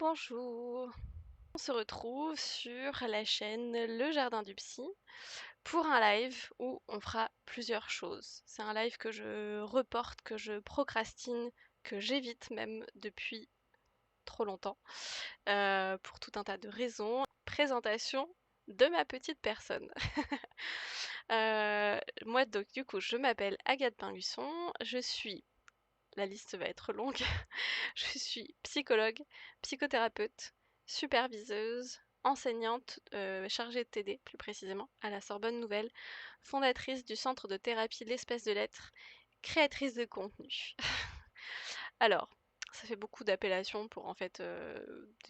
Bonjour. On se retrouve sur la chaîne Le Jardin du Psy pour un live où on fera plusieurs choses. C'est un live que je reporte, que je procrastine, que j'évite même depuis trop longtemps, pour tout un tas de raisons. Présentation de ma petite personne. Moi donc du coup je m'appelle Agathe Pinguisson, la liste va être longue. Je suis psychologue, psychothérapeute, superviseuse, enseignante chargée de TD plus précisément à la Sorbonne Nouvelle, fondatrice du centre de thérapie L'Espèce de l'Être, créatrice de contenu. Alors, ça fait beaucoup d'appellations pour en fait,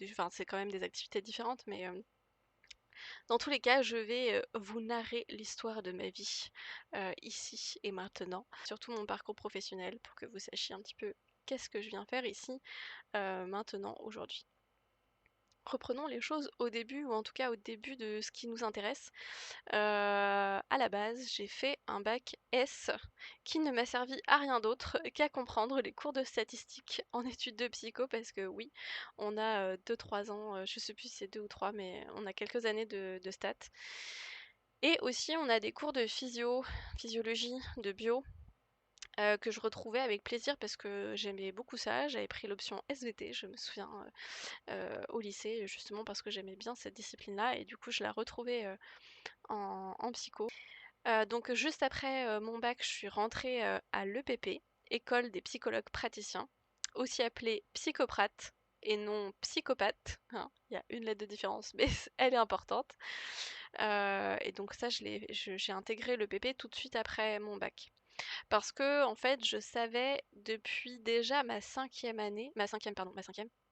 enfin c'est quand même des activités différentes, mais dans tous les cas, je vais vous narrer l'histoire de ma vie ici et maintenant, surtout mon parcours professionnel pour que vous sachiez un petit peu qu'est-ce que je viens faire ici maintenant, aujourd'hui. Reprenons les choses au début, ou en tout cas au début de ce qui nous intéresse. À la base, j'ai fait un bac S qui ne m'a servi à rien d'autre qu'à comprendre les cours de statistiques en études de psycho, parce que oui, on a 2-3 ans, je sais plus si c'est 2 ou 3, mais on a quelques années de stats. Et aussi, on a des cours de physiologie, de bio, que je retrouvais avec plaisir parce que j'aimais beaucoup ça. J'avais pris l'option SVT, je me souviens, au lycée, justement parce que j'aimais bien cette discipline-là, et du coup je la retrouvais en psycho. Donc juste après mon bac, je suis rentrée à l'EPP, École des psychologues praticiens, aussi appelée psychoprate et non psychopathe, hein. Il y a une lettre de différence, mais elle est importante. Et donc ça, j'ai intégré l'EPP tout de suite après mon bac. Parce que en fait, je savais depuis déjà ma cinquième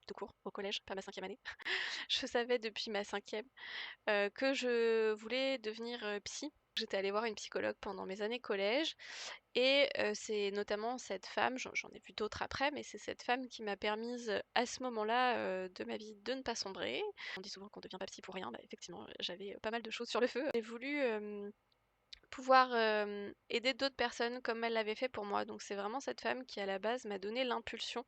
tout court au collège, pas ma 5e année. Je savais depuis ma 5e que je voulais devenir psy. J'étais allée voir une psychologue pendant mes années collège, et c'est notamment cette femme, j'en ai vu d'autres après, mais c'est cette femme qui m'a permise à ce moment-là de ma vie de ne pas sombrer. On dit souvent qu'on devient pas psy pour rien, bah, effectivement j'avais pas mal de choses sur le feu. J'ai voulu pouvoir aider d'autres personnes comme elle l'avait fait pour moi. Donc c'est vraiment cette femme qui à la base m'a donné l'impulsion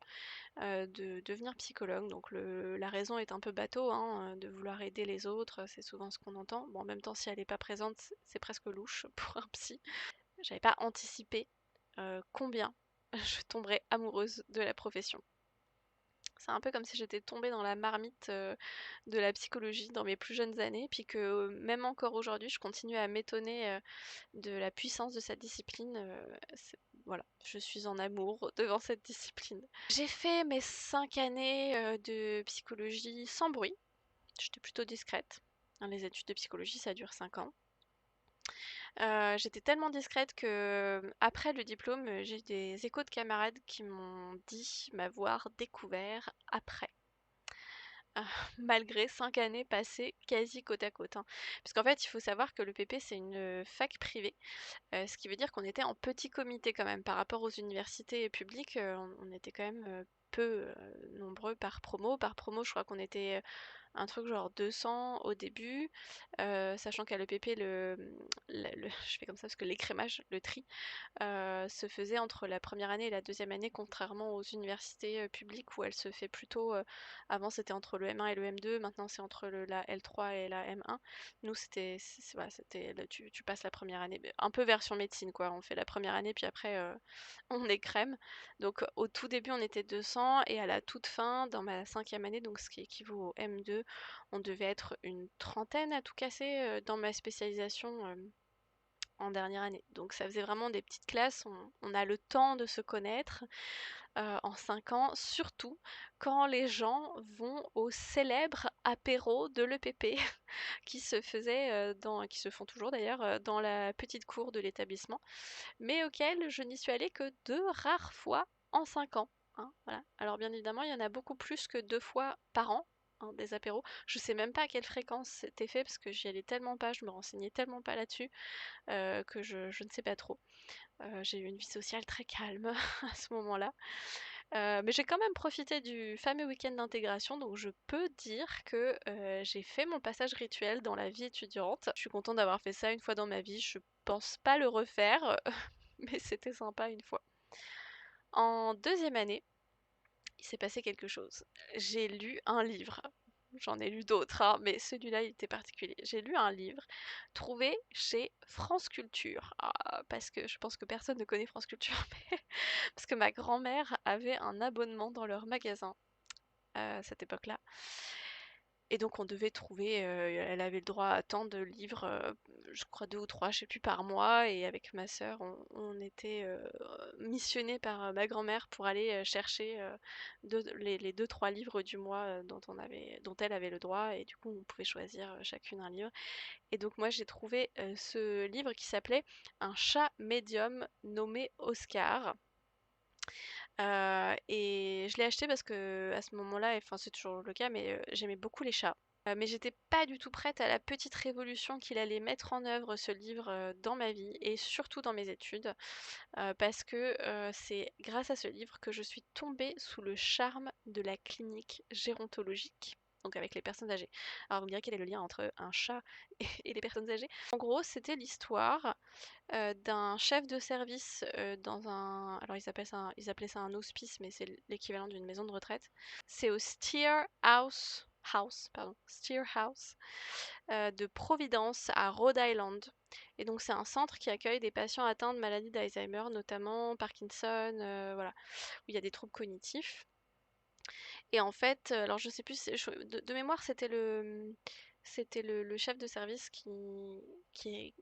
de devenir psychologue. Donc la raison est un peu bateau, hein, de vouloir aider les autres, c'est souvent ce qu'on entend. Bon, en même temps, si elle n'est pas présente, c'est presque louche pour un psy. J'avais pas anticipé combien je tomberais amoureuse de la profession. C'est un peu comme si j'étais tombée dans la marmite de la psychologie dans mes plus jeunes années, puis que même encore aujourd'hui, je continue à m'étonner de la puissance de cette discipline. Voilà, je suis en amour devant cette discipline. J'ai fait mes 5 années de psychologie sans bruit. J'étais plutôt discrète. Hein, les études de psychologie, ça dure 5 ans. J'étais tellement discrète que après le diplôme, j'ai eu des échos de camarades qui m'ont dit m'avoir découvert après. Malgré 5 années passées quasi côte à côte, hein. Parce qu'en fait, il faut savoir que le PP, c'est une fac privée, ce qui veut dire qu'on était en petit comité quand même. Par rapport aux universités publiques, on était quand même peu nombreux par promo. Par promo, je crois qu'on était un truc genre 200 au début, sachant qu'à l'EPP, je fais comme ça parce que l'écrémage, le tri, se faisait entre la première année et la deuxième année, contrairement aux universités publiques où elle se fait plutôt, avant c'était entre le M1 et le M2, maintenant c'est entre la L3 et la M1. Nous voilà, tu passes la première année, un peu version médecine quoi, on fait la première année puis après on est crème. Donc au tout début on était 200, et à la toute fin, dans ma 5e année, donc ce qui équivaut au M2, on devait être une trentaine à tout casser dans ma spécialisation en dernière année. Donc ça faisait vraiment des petites classes, on a le temps de se connaître en 5 ans, surtout quand les gens vont au célèbre apéro de l'EPP qui se faisait qui se font toujours d'ailleurs dans la petite cour de l'établissement, mais auquel je n'y suis allée que 2 rares fois en 5 ans. Hein, voilà. Alors bien évidemment, il y en a beaucoup plus que 2 fois par an, hein, des apéros. Je sais même pas à quelle fréquence c'était fait parce que j'y allais tellement pas, je me renseignais tellement pas là-dessus que je ne sais pas trop. J'ai eu une vie sociale très calme à ce moment-là. Mais j'ai quand même profité du fameux week-end d'intégration, donc je peux dire que j'ai fait mon passage rituel dans la vie étudiante. Je suis contente d'avoir fait ça une fois dans ma vie, je pense pas le refaire, mais c'était sympa une fois. En deuxième année, il s'est passé quelque chose. J'ai lu un livre, j'en ai lu d'autres, hein, mais celui-là, il était particulier. J'ai lu un livre trouvé chez France Culture. Ah, parce que je pense que personne ne connaît France Culture, mais parce que ma grand-mère avait un abonnement dans leur magasin à cette époque-là. Et donc on devait trouver, elle avait le droit à tant de livres, je crois 2 ou 3, je sais plus, par mois, et avec ma sœur, on était missionnés par ma grand-mère pour aller chercher les 2-3 livres du mois dont elle avait le droit, et du coup on pouvait choisir chacune un livre. Et donc moi j'ai trouvé ce livre qui s'appelait Un chat médium nommé Oscar. Et je l'ai acheté parce que à ce moment-là, enfin c'est toujours le cas, mais j'aimais beaucoup les chats. Mais j'étais pas du tout prête à la petite révolution qu'il allait mettre en œuvre, ce livre, dans ma vie et surtout dans mes études, parce que c'est grâce à ce livre que je suis tombée sous le charme de la clinique gérontologique, donc avec les personnes âgées. Alors vous me direz, quel est le lien entre un chat et les personnes âgées? En gros, c'était l'histoire d'un chef de service dans un. Alors ils appelaient ça un hospice, mais c'est l'équivalent d'une maison de retraite. C'est au Steer House de Providence à Rhode Island. Et donc c'est un centre qui accueille des patients atteints de maladies d'Alzheimer, notamment Parkinson, voilà, où il y a des troubles cognitifs. Et en fait, alors je sais plus, de mémoire, c'était le chef de service qui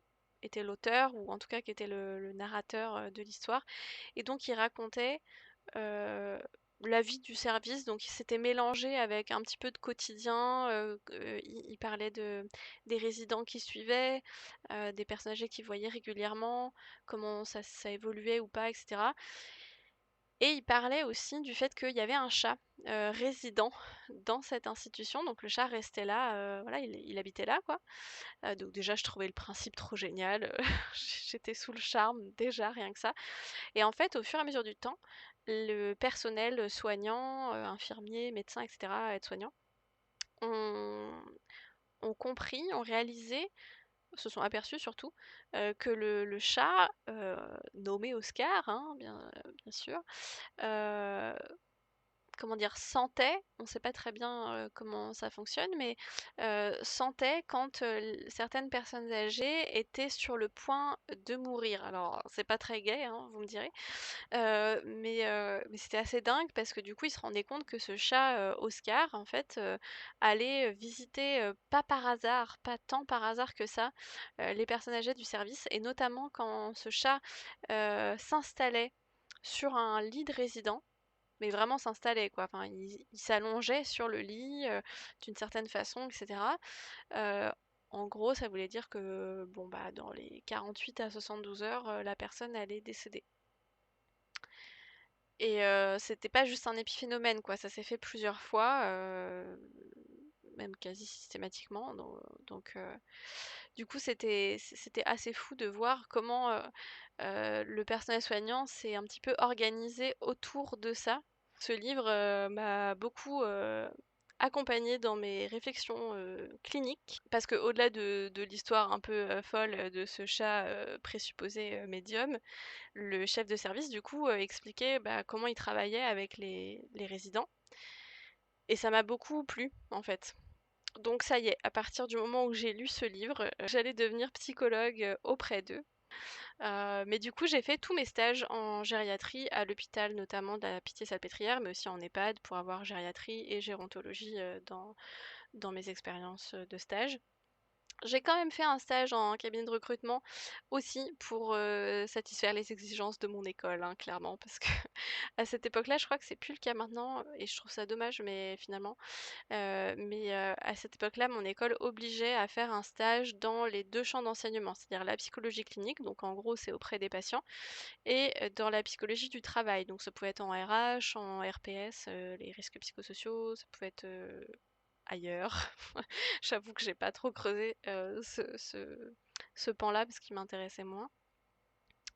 était l'auteur, ou en tout cas qui était le narrateur de l'histoire. Et donc il racontait euh, la vie du service, donc il s'était mélangé avec un petit peu de quotidien. Il parlait des résidents qui suivaient, des personnes âgées qu'il voyait régulièrement, comment ça évoluait ou pas, etc. Et il parlait aussi du fait qu'il y avait un chat résident dans cette institution. Donc le chat restait là, voilà, il habitait là, quoi. Donc déjà, je trouvais le principe trop génial. J'étais sous le charme déjà, rien que ça. Et en fait, au fur et à mesure du temps, le personnel soignant, infirmier, médecin, etc., aide-soignant, ont, ont compris, ont réalisé, se sont aperçus surtout, que le chat, nommé Oscar, hein, bien sûr, euh, comment dire, sentait, on ne sait pas très bien comment ça fonctionne, mais sentait quand certaines personnes âgées étaient sur le point de mourir. Alors, c'est pas très gai, hein, vous me direz, mais c'était assez dingue parce que du coup, il se rendait compte que ce chat Oscar, en fait, allait visiter, pas par hasard, pas tant par hasard que ça, les personnes âgées du service, et notamment quand ce chat s'installait sur un lit de résident, mais vraiment s'installait, quoi. Enfin, il s'allongeait sur le lit d'une certaine façon, etc. Euh, En gros, ça voulait dire que bon, bah, dans les 48 à 72 heures, la personne allait décéder. Et c'était pas juste un épiphénomène, quoi. Ça s'est fait plusieurs fois, même quasi systématiquement. Donc, du coup, c'était assez fou de voir comment le personnel soignant s'est un petit peu organisé autour de ça. Ce livre m'a beaucoup accompagnée dans mes réflexions cliniques, parce que au-delà de l'histoire un peu folle de ce chat présupposé médium, le chef de service du coup expliquait comment il travaillait avec les résidents, et ça m'a beaucoup plu en fait. Donc ça y est, à partir du moment où j'ai lu ce livre, j'allais devenir psychologue auprès d'eux. Mais du coup, j'ai fait tous mes stages en gériatrie à l'hôpital, notamment de la Pitié-Salpêtrière, mais aussi en EHPAD pour avoir gériatrie et gérontologie dans mes expériences de stage. J'ai quand même fait un stage en cabinet de recrutement aussi pour satisfaire les exigences de mon école, hein, clairement, parce que à cette époque-là, je crois que c'est plus le cas maintenant, et je trouve ça dommage, mais finalement, à cette époque-là, mon école obligeait à faire un stage dans les deux champs d'enseignement, c'est-à-dire la psychologie clinique, donc en gros c'est auprès des patients, et dans la psychologie du travail, donc ça pouvait être en RH, en RPS, les risques psychosociaux, ça pouvait être ailleurs. J'avoue que j'ai pas trop creusé ce pan-là parce qu'il m'intéressait moins.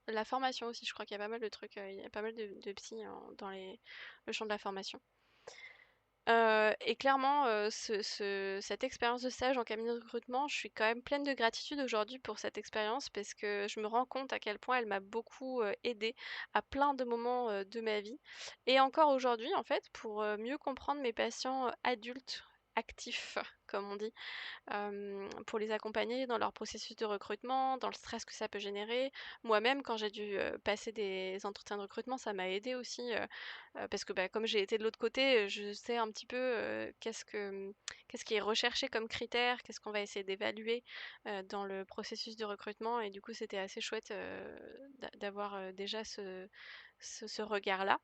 La formation aussi, je crois qu'il y a pas mal de trucs, il y a pas mal de psy dans le champ de la formation. Et clairement, cette expérience de stage en cabinet de recrutement, je suis quand même pleine de gratitude aujourd'hui pour cette expérience parce que je me rends compte à quel point elle m'a beaucoup, aidée à plein de moments, de ma vie et encore aujourd'hui, en fait, pour, mieux comprendre mes patients, adultes actifs, comme on dit. Pour les accompagner dans leur processus de recrutement, dans le stress que ça peut générer. Moi-même, quand j'ai dû, passer des entretiens de recrutement, ça m'a aidée aussi, parce que, bah, comme j'ai été de l'autre côté, je sais un petit peu, qu'est-ce qui est recherché comme critère, qu'est-ce qu'on va essayer d'évaluer, dans le processus de recrutement et du coup, c'était assez chouette, d'avoir, déjà ce regard-là.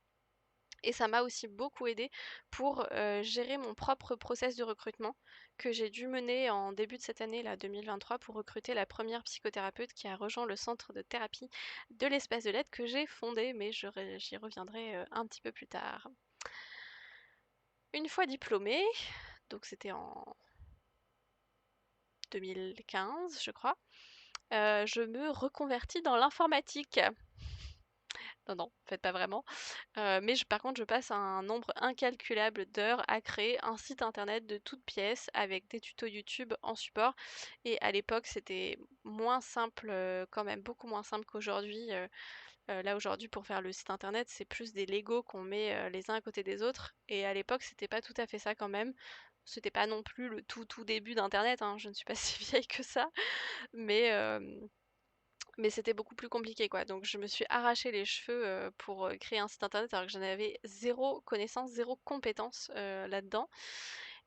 Et ça m'a aussi beaucoup aidée pour, gérer mon propre process de recrutement que j'ai dû mener en début de cette année là, 2023 pour recruter la première psychothérapeute qui a rejoint le centre de thérapie de l'Espace de l'Aide que j'ai fondé, mais j'y reviendrai, un petit peu plus tard. Une fois diplômée, donc c'était en 2015 je crois, je me reconvertis dans l'informatique. Non, non, en fait pas vraiment. Mais par contre, je passe un nombre incalculable d'heures à créer un site internet de toutes pièces avec des tutos YouTube en support. Et à l'époque, c'était moins simple, quand même beaucoup moins simple qu'aujourd'hui. Là, aujourd'hui, pour faire le site internet, c'est plus des Lego qu'on met les uns à côté des autres. Et à l'époque, c'était pas tout à fait ça quand même. C'était pas non plus le tout début d'Internet, hein, je ne suis pas si vieille que ça, mais, mais c'était beaucoup plus compliqué, quoi. Donc je me suis arraché les cheveux, pour, créer un site internet alors que j'en avais zéro connaissance, zéro compétence, là-dedans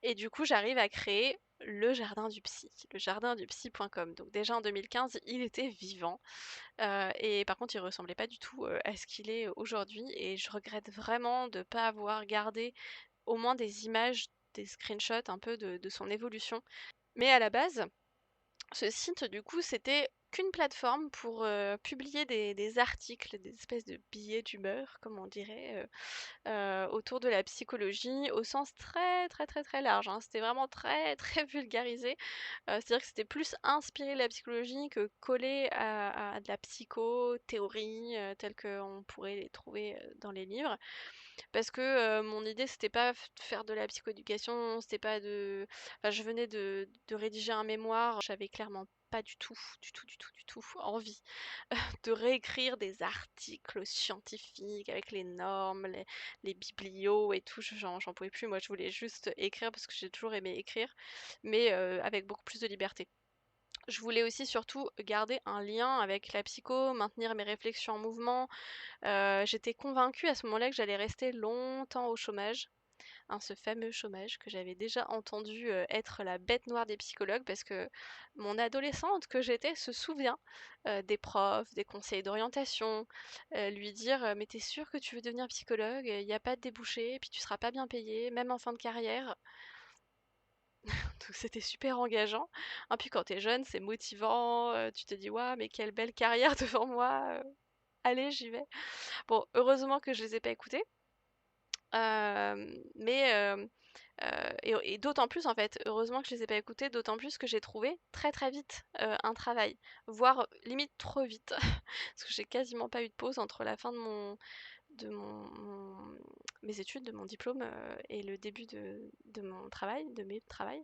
et du coup, j'arrive à créer le jardin du psy, lejardindupsy.com. Donc déjà en 2015, il était vivant, et par contre, il ressemblait pas du tout, à ce qu'il est aujourd'hui et je regrette vraiment de pas avoir gardé au moins des images, des screenshots un peu de son évolution. Mais à la base, ce site, du coup, c'était qu'une plateforme pour, publier des articles, des espèces de billets d'humeur, comme on dirait, autour de la psychologie au sens très, très, très, très large, hein. C'était vraiment très, très vulgarisé. C'est-à-dire que c'était plus inspiré de la psychologie que collé à de la psychothéorie, telle qu'on pourrait les trouver, dans les livres. Parce que, mon idée c'était pas de faire de la psychoéducation, c'était pas de enfin je venais de rédiger un mémoire, j'avais clairement pas du tout envie de réécrire des articles scientifiques avec les normes, les biblios et tout, j'en pouvais plus. Moi je voulais juste écrire parce que j'ai toujours aimé écrire, mais, avec beaucoup plus de liberté. Je voulais aussi surtout garder un lien avec la psycho, maintenir mes réflexions en mouvement. J'étais convaincue à ce moment-là que j'allais rester longtemps au chômage, hein, ce fameux chômage que j'avais déjà entendu, être la bête noire des psychologues parce que mon adolescente que j'étais se souvient, des profs, des conseillers d'orientation, lui dire, «Mais tu es sûre que tu veux devenir psychologue? Il y a pas de débouché et puis tu seras pas bien payée, même en fin de carrière». Donc c'était super engageant. Hein, puis quand tu es jeune, c'est motivant, tu te dis: «Waouh, mais quelle belle carrière devant moi, allez, j'y vais». Bon, heureusement que je les ai pas écoutés, mais et d'autant plus en fait, heureusement que je les ai pas écoutés, d'autant plus que j'ai trouvé très, très vite, un travail, voire limite trop vite. Parce que j'ai quasiment pas eu de pause entre la fin de mes études, de mon diplôme, et le début de mon travail, de mes travails.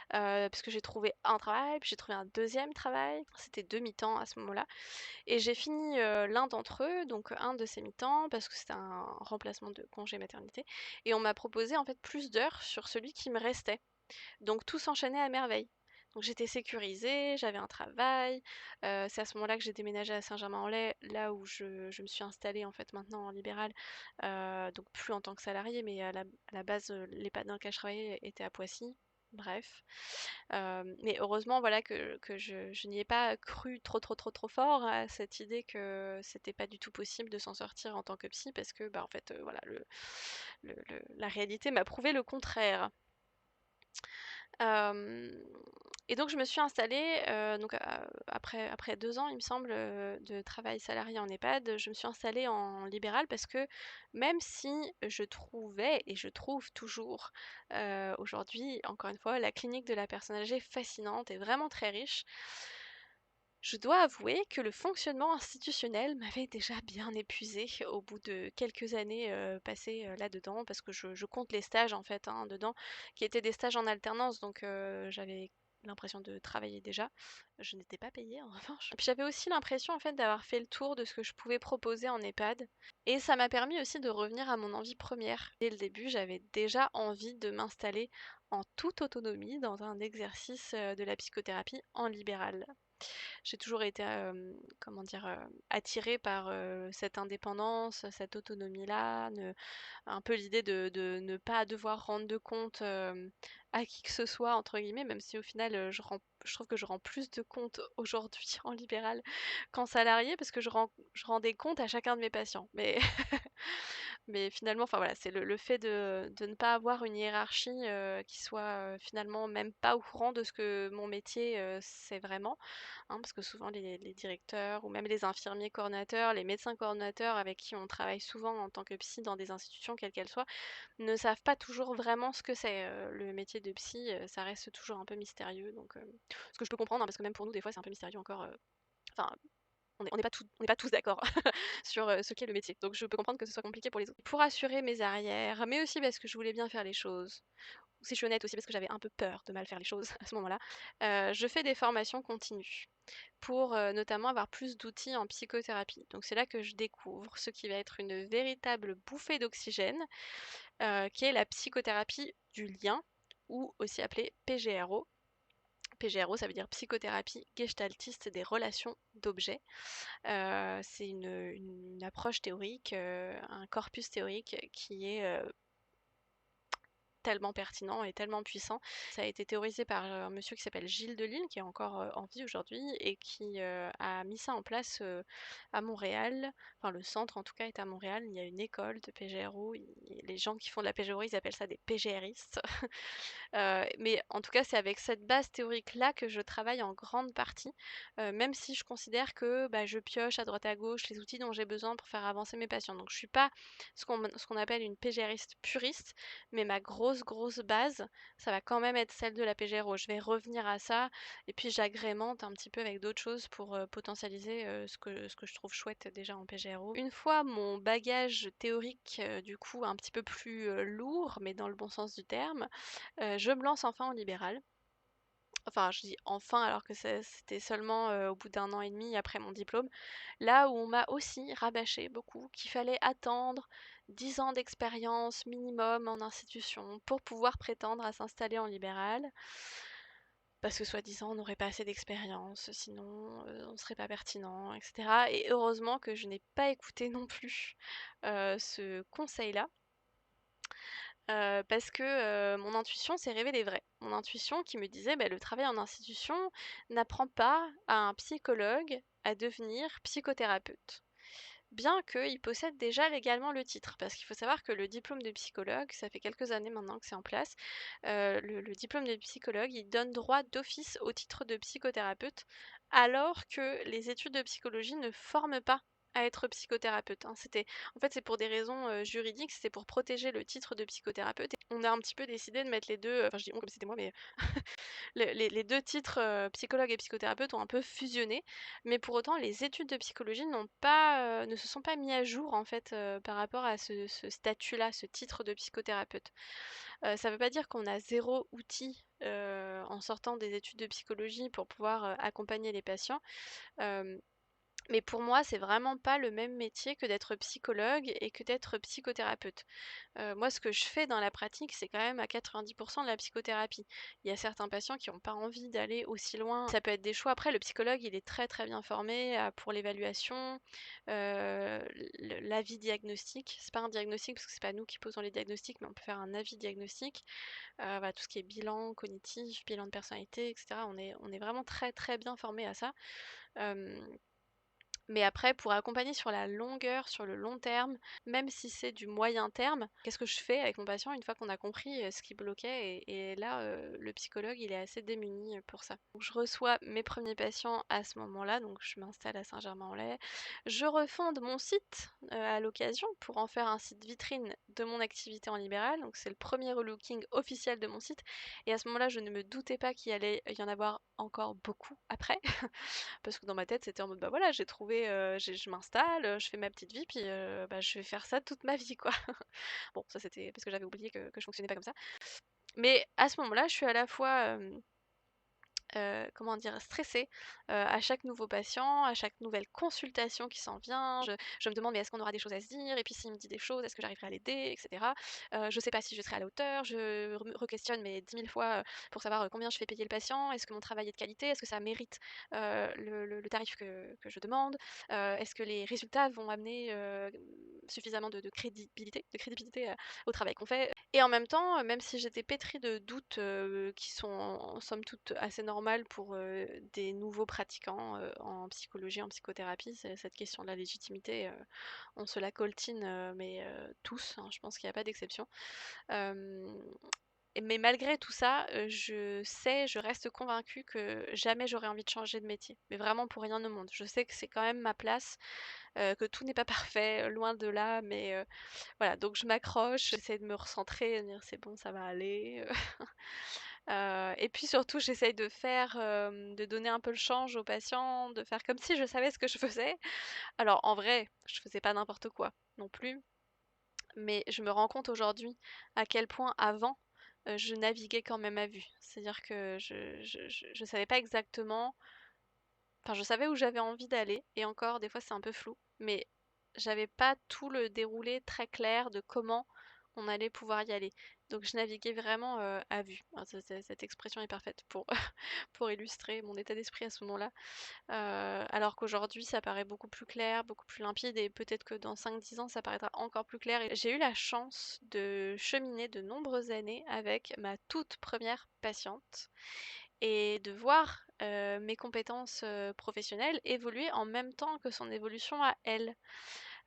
Parce que j'ai trouvé un travail, puis j'ai trouvé un deuxième travail. C'était 2 mi-temps à ce moment-là et j'ai fini, l'un d'entre eux, donc un de ces mi-temps, parce que c'était un remplacement de congé maternité et on m'a proposé en fait plus d'heures sur celui qui me restait. Donc tout s'enchaînait à merveille. Donc j'étais sécurisée, j'avais un travail, c'est à ce moment-là que j'ai déménagé à Saint-Germain-en-Laye, là où je me suis installée en fait maintenant en libéral, donc plus en tant que salariée, mais à la base, l'EHPAD dans lequel je travaillais était à Poissy. Bref, mais heureusement voilà que je n'y ai pas cru trop fort à cette idée que c'était pas du tout possible de s'en sortir en tant que psy parce que, bah, en fait, voilà la réalité m'a prouvé le contraire. Hem et donc je me suis installée, donc après 2 ans, il me semble, de travail salarié en EHPAD, je me suis installée en libéral parce que même si je trouvais et je trouve toujours, aujourd'hui, encore une fois, la clinique de la personne âgée fascinante et vraiment très riche, Je dois avouer que le fonctionnement institutionnel m'avait déjà bien épuisée au bout de quelques années, passées, là-dedans parce que je compte les stages en fait, hein, dedans, qui étaient des stages en alternance donc j'avais l'impression de travailler déjà. Je n'étais pas payée en revanche. Et puis j'avais aussi l'impression en fait d'avoir fait le tour de ce que je pouvais proposer en EHPAD et ça m'a permis aussi de revenir à mon envie première. Dès le début, j'avais déjà envie de m'installer en toute autonomie dans un exercice, de la psychothérapie en libéral. J'ai toujours été, comment dire? Attirée par, cette indépendance, cette autonomie-là, un peu l'idée de ne pas devoir rendre de compte, à qui que ce soit entre guillemets, même si au final, je trouve que je rends plus de comptes aujourd'hui en libéral qu'en salarié parce que je rendais compte à chacun de mes patients. Mais mais finalement, enfin voilà, c'est le fait de ne pas avoir une hiérarchie, qui soit, finalement même pas au courant de ce que mon métier, c'est vraiment, hein, parce que souvent les directeurs ou même les infirmiers coordonnateurs, les médecins coordonnateurs avec qui on travaille souvent en tant que psy dans des institutions quelles qu'elles soient, ne savent pas toujours vraiment ce que c'est, le métier de psy, ça reste toujours un peu mystérieux donc ce que je peux comprendre, hein, parce que même pour nous des fois c'est un peu mystérieux encore, enfin on n'est pas tous d'accord sur, ce qu'est le métier. Donc je peux comprendre que ce soit compliqué pour les autres. Pour assurer mes arrières, mais aussi parce que je voulais bien faire les choses, si je suis honnête aussi parce que j'avais un peu peur de mal faire les choses à ce moment-là, je fais des formations continues pour, notamment avoir plus d'outils en psychothérapie. Donc c'est là que je découvre ce qui va être une véritable bouffée d'oxygène, qui est la psychothérapie du lien ou aussi appelée PGRO. PGRO, ça veut dire psychothérapie gestaltiste des relations d'objets. C'est une approche théorique, un corpus théorique qui est, tellement pertinent et tellement puissant. Ça a été théorisé par, un monsieur qui s'appelle Gilles Delisle, qui est encore, en vie aujourd'hui et qui, a mis ça en place, à Montréal. Enfin le centre en tout cas est à Montréal. Il y a une école de PGRO. Les gens qui font de la PGRO, ils appellent ça des PGRistes. Mais en tout cas, c'est avec cette base théorique-là que je travaille en grande partie, même si je considère que, bah, je pioche à droite à gauche les outils dont j'ai besoin pour faire avancer mes patients. Donc je suis pas ce qu'on appelle une PGRiste puriste, mais ma grosse base, ça va quand même être celle de la PGRO. Je vais revenir à ça et puis j'agrémente un petit peu avec d'autres choses pour, potentialiser, ce que je trouve chouette déjà en PGRO. Une fois mon bagage théorique, du coup un petit peu plus, lourd, mais dans le bon sens du terme, je me lance enfin en libéral. Enfin, je dis enfin alors que c'était seulement, au bout d'1 an et demi après mon diplôme. Là où on m'a aussi rabâché beaucoup qu'il fallait attendre 10 ans d'expérience minimum en institution pour pouvoir prétendre à s'installer en libéral. Parce que soi-disant on n'aurait pas assez d'expérience, sinon, on ne serait pas pertinent et cetera et heureusement que je n'ai pas écouté non plus, ce conseil-là. Parce que, mon intuition s'est révélée vraie. Mon intuition qui me disait: «Bah, le travail en institution n'apprend pas à un psychologue à devenir psychothérapeute». Bien qu'il possède déjà légalement le titre. Parce qu'il faut savoir que le diplôme de psychologue, ça fait quelques années maintenant que c'est en place, le diplôme de psychologue, il donne droit d'office au titre de psychothérapeute, alors que les études de psychologie ne forment pas à être psychothérapeute, hein. En fait, c'est pour des raisons, juridiques, c'était pour protéger le titre de psychothérapeute et on a un petit peu décidé de mettre les 2. Enfin je dis «on» comme si c'était moi, mais les 2 titres, psychologue et psychothérapeute ont un peu fusionné, mais pour autant les études de psychologie ne se sont pas mis à jour en fait, par rapport à ce statut-là, ce titre de psychothérapeute. Ça veut pas dire qu'on a zéro outil, en sortant des études de psychologie pour pouvoir, accompagner les patients, hem mais pour moi, c'est vraiment pas le même métier que d'être psychologue et que d'être psychothérapeute. Moi, ce que je fais dans la pratique, c'est quand même à 90 de la psychothérapie. Il y a certains patients qui ont pas envie d'aller aussi loin. Ça peut être des choix. Après, le psychologue, il est très, très bien formé, pour l'évaluation, l'avis diagnostic. C'est pas un diagnostic parce que c'est pas nous qui posons les diagnostics, mais on peut faire un avis diagnostic. Bah, tout ce qui est bilan cognitif, bilan de personnalité et cetera. On est vraiment très, très bien formé à ça. Hem Mais après, pour accompagner sur la longueur, sur le long terme, même si c'est du moyen terme, qu'est-ce que je fais avec mon patient une fois qu'on a compris ce qui bloquait? Et là, le psychologue, il est assez démuni pour ça. Donc, je reçois mes premiers patients à ce moment-là, donc je m'installe à Saint-Germain-en-Laye. Je refonde mon site à l'occasion pour en faire un site vitrine de mon activité en libéral. Donc, c'est le premier relooking officiel de mon site. Et à ce moment-là, je ne me doutais pas qu'il allait y en avoir encore beaucoup après. Parce que dans ma tête, c'était en mode, bah voilà, j'ai trouvé, je m'installe, je fais ma petite vie, puis bah, je vais faire ça toute ma vie, quoi. Bon, ça c'était parce que j'avais oublié que je fonctionnais pas comme ça. Mais à ce moment-là, je suis à la fois comment dire, stressée à chaque nouveau patient, à chaque nouvelle consultation qui s'en vient. Je me demande mais est-ce qu'on aura des choses à se dire? Et puis s'il me dit des choses, est-ce que j'arriverai à l'aider, etc. Je sais pas si je serai à la hauteur. Je me re-questionne mais 10 000 fois pour savoir combien je fais payer le patient. Est-ce que mon travail est de qualité? Est-ce que ça mérite le tarif que je demande? Est-ce que les résultats vont amener suffisamment de crédibilité au travail qu'on fait? Et en même temps, même si j'étais pétrie de doutes, qui sont en somme toute assez normales pour, des nouveaux pratiquants, en psychologie, en psychothérapie, c'est cette question de la légitimité, on se la coltine, mais tous, hein, je pense qu'il y a pas d'exception. Hem mais malgré tout ça, je reste convaincue que jamais j'aurais envie de changer de métier, mais vraiment pour rien au monde. Je sais que c'est quand même ma place, que tout n'est pas parfait, loin de là, mais voilà, donc je m'accroche, j'essaie de me recentrer, de dire: «C'est bon, ça va aller», et puis surtout j'essaye de faire, de donner un peu le change aux patients, de faire comme si je savais ce que je faisais. Alors en vrai, je faisais pas n'importe quoi non plus, mais je me rends compte aujourd'hui à quel point avant, je naviguais quand même à vue. C'est-à-dire que je savais pas exactement, enfin je savais où j'avais envie d'aller et encore des fois c'est un peu flou, mais j'avais pas tout le déroulé très clair de comment on allait pouvoir y aller. Donc je naviguais vraiment, à vue. Ah cette expression est parfaite pour pour illustrer mon état d'esprit à ce moment-là. Alors qu'aujourd'hui, ça paraît beaucoup plus clair, beaucoup plus limpide et peut-être que dans 5-10 ans, ça paraîtra encore plus clair. Et j'ai eu la chance de cheminer de nombreuses années avec ma toute première patiente et de voir mes compétences professionnelles évoluer en même temps que son évolution à elle.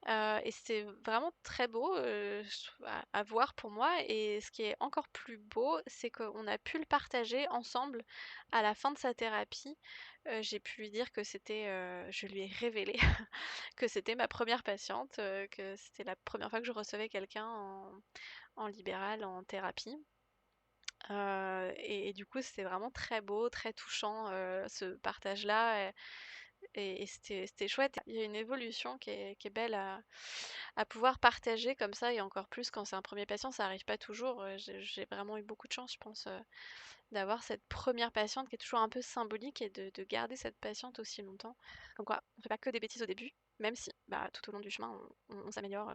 Et c'était vraiment très beau à voir pour moi. Et ce qui est encore plus beau, c'est qu'on a pu le partager ensemble à la fin de sa thérapie. J'ai pu lui dire que c'était, je lui ai révélé que c'était ma première patiente, que c'était la première fois que je recevais quelqu'un en libéral, en thérapie. Et du coup, c'était vraiment très beau, très touchant, ce partage-là. Et c'était chouette. Il y a une évolution qui est belle à pouvoir partager comme ça et encore plus quand c'est un premier patient, ça arrive pas toujours. J'ai vraiment eu beaucoup de chance, je pense, d'avoir cette première patiente qui est toujours un peu symbolique et de garder cette patiente aussi longtemps. Comme quoi, on fait pas que des bêtises au début, même si bah, tout au long du chemin, on s'améliore,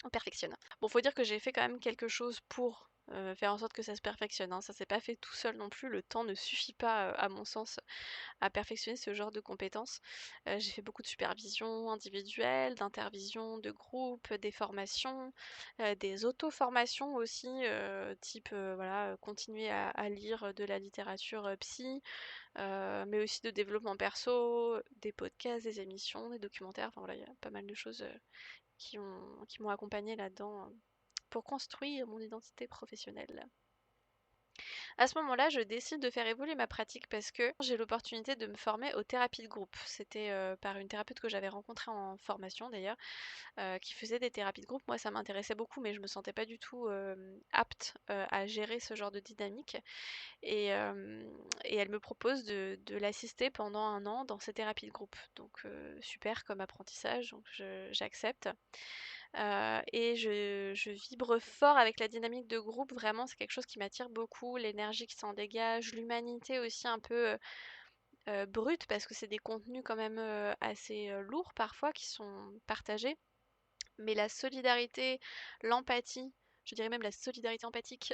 on perfectionne. Bon, faut dire que j'ai fait quand même quelque chose pour faire en sorte que ça se perfectionne, hein. Ça s'est pas fait tout seul non plus. Le temps ne suffit pas, à mon sens, à perfectionner ce genre de compétences. J'ai fait beaucoup de supervision individuelle, d'intervision de groupe, des formations, des auto-formations aussi, type, voilà, continuer à lire de la littérature, psy, mais aussi de développement perso, des podcasts, des émissions, des documentaires, enfin voilà, il y a pas mal de choses, qui m'ont accompagnée là-dedans, pour construire mon identité professionnelle. À ce moment-là, je décide de faire évoluer ma pratique parce que j'ai l'opportunité de me former aux thérapies de groupe. C'était par une thérapeute que j'avais rencontrée en formation d'ailleurs, qui faisait des thérapies de groupe. Moi, ça m'intéressait beaucoup, mais je me sentais pas du tout apte à gérer ce genre de dynamique. Et, euh, et elle me propose de l'assister pendant 1 an dans ces thérapies de groupe. Donc super comme apprentissage, donc j'accepte. Et je vibre fort avec la dynamique de groupe, vraiment, c'est quelque chose qui m'attire beaucoup, l'énergie qui s'en dégage, l'humanité aussi un peu brute, parce que c'est des contenus quand même assez lourds parfois qui sont partagés, mais la solidarité, l'empathie, je dirais même la solidarité empathique,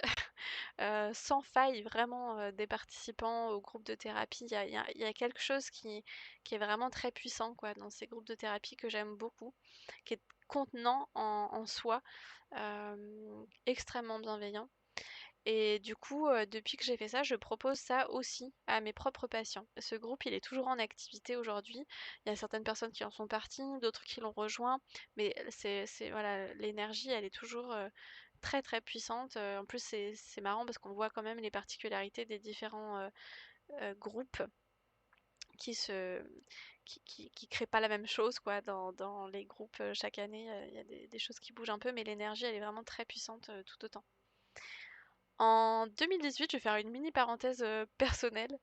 sans faille vraiment des participants au groupe de thérapie. Il y a quelque chose qui est vraiment très puissant quoi, dans ces groupes de thérapie que j'aime beaucoup, qui est contenant en soi, extrêmement bienveillant. Et du coup, depuis que j'ai fait ça, je propose ça aussi à mes propres patients. Ce groupe, il est toujours en activité aujourd'hui. Il y a certaines personnes qui en sont parties, d'autres qui l'ont rejoint, mais voilà, l'énergie, elle est toujours très très puissante. En plus, c'est marrant parce qu'on voit quand même les particularités des différents groupes qui se qui créent pas la même chose quoi dans les groupes chaque année. Il y a des choses qui bougent un peu, mais l'énergie, elle est vraiment très puissante tout autant. En 2018, je vais faire une mini parenthèse personnelle,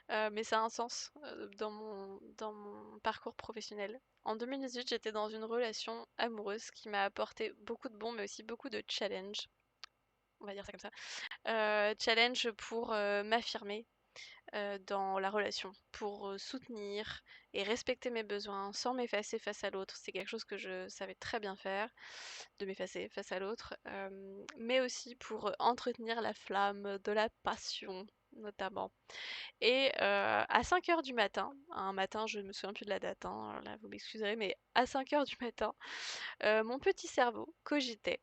mais ça a un sens dans mon parcours professionnel. En 2018, j'étais dans une relation amoureuse qui m'a apporté beaucoup de bons, mais aussi beaucoup de challenges. On va dire ça comme ça. Challenge pour m'affirmer dans la relation, pour soutenir et respecter mes besoins sans m'effacer face à l'autre. C'est quelque chose que je savais très bien faire, de m'effacer face à l'autre, mais aussi pour entretenir la flamme de la passion notamment. Et à 5 heures du matin, un matin, je me souviens plus de la date, hein, là vous m'excuserez, mais à 5 heures du matin, mon petit cerveau cogitait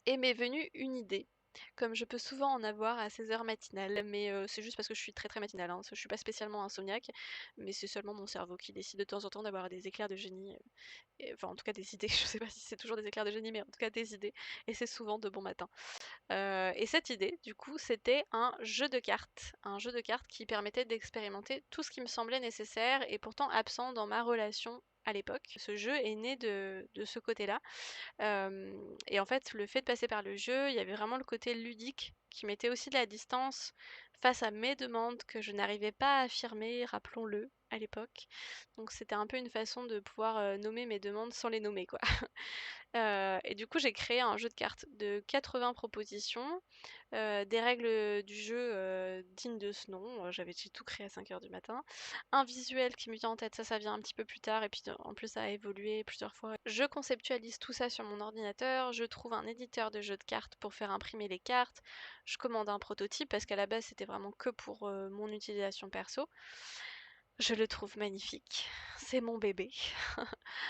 et m'est venue une idée, comme je peux souvent en avoir à ces heures matinales, mais c'est juste parce que je suis très très matinale, hein, je suis pas spécialement insomniaque, mais c'est seulement mon cerveau qui décide de temps en temps d'avoir des éclairs de génie, enfin en tout cas des idées, je sais pas si c'est toujours des éclairs de génie, mais en tout cas des idées, et c'est souvent de bon matin. Et cette idée, du coup, c'était un jeu de cartes qui permettait d'expérimenter tout ce qui me semblait nécessaire et pourtant absent dans ma relation à l'époque. Ce jeu est né de ce côté-là. Et en fait, le fait de passer par le jeu, il y avait vraiment le côté ludique qui mettait aussi de la distance face à mes demandes que je n'arrivais pas à affirmer, rappelons-le, à l'époque. Donc c'était un peu une façon de pouvoir nommer mes demandes sans les nommer, quoi. Et du coup, j'ai créé un jeu de cartes de 80 propositions, des règles du jeu dignes de ce nom. J'ai tout créé à 5 heures du matin. Un visuel qui me vient en tête, ça vient un petit peu plus tard. Et puis en plus, ça a évolué plusieurs fois. Je conceptualise tout ça sur mon ordinateur. Je trouve un éditeur de jeux de cartes pour faire imprimer les cartes. Je commande un prototype parce qu'à la base, c'était vraiment que pour mon utilisation perso. Je le trouve magnifique. C'est mon bébé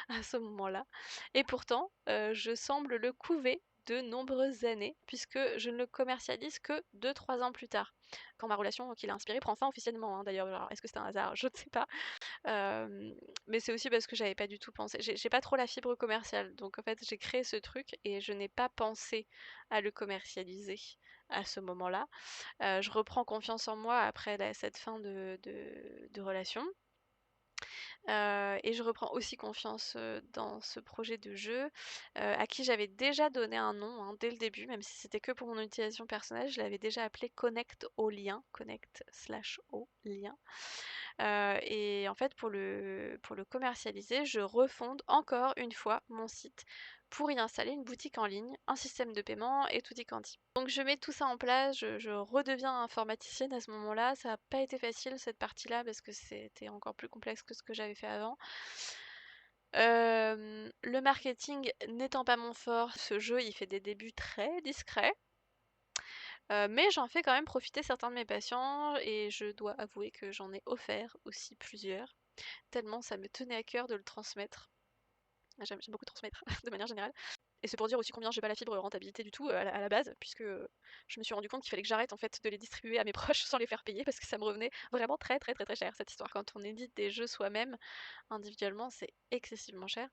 à ce moment-là. Et pourtant, je semble le couver de nombreuses années, puisque je ne le commercialise que 2-3 ans plus tard, quand ma relation qui l'a inspiré prend fin officiellement, hein, d'ailleurs. Alors, est-ce que c'est un hasard? Je ne sais pas. Mais c'est aussi parce que j'avais pas du tout pensé. J'ai pas trop la fibre commerciale, donc en fait, j'ai créé ce truc et je n'ai pas pensé à le commercialiser à ce moment-là. Je reprends confiance en moi après cette fin de relation. Et je reprends aussi confiance dans ce projet de jeu, à qui j'avais déjà donné un nom hein, dès le début, même si c'était que pour mon utilisation personnelle, je l'avais déjà appelé Connect au lien, Connect/au lien. Et en fait, pour le commercialiser, je refonde encore une fois mon site pour y installer une boutique en ligne, un système de paiement et tutti quanti. Donc je mets tout ça en place, je redeviens informaticienne à ce moment-là. Ça n'a pas été facile cette partie-là parce que c'était encore plus complexe que ce que j'avais fait avant. Le marketing n'étant pas mon fort, ce jeu il fait des débuts très discrets. Mais j'en fais quand même profiter certains de mes patients et je dois avouer que j'en ai offert aussi plusieurs, tellement ça me tenait à cœur de le transmettre. J'aime beaucoup transmettre de manière générale. Et c'est pour dire aussi combien j'ai pas la fibre rentabilité du tout à la base, puisque je me suis rendu compte qu'il fallait que j'arrête en fait de les distribuer à mes proches sans les faire payer parce que ça me revenait vraiment très très très très cher cette histoire. Quand on édite des jeux soi-même, individuellement, c'est excessivement cher.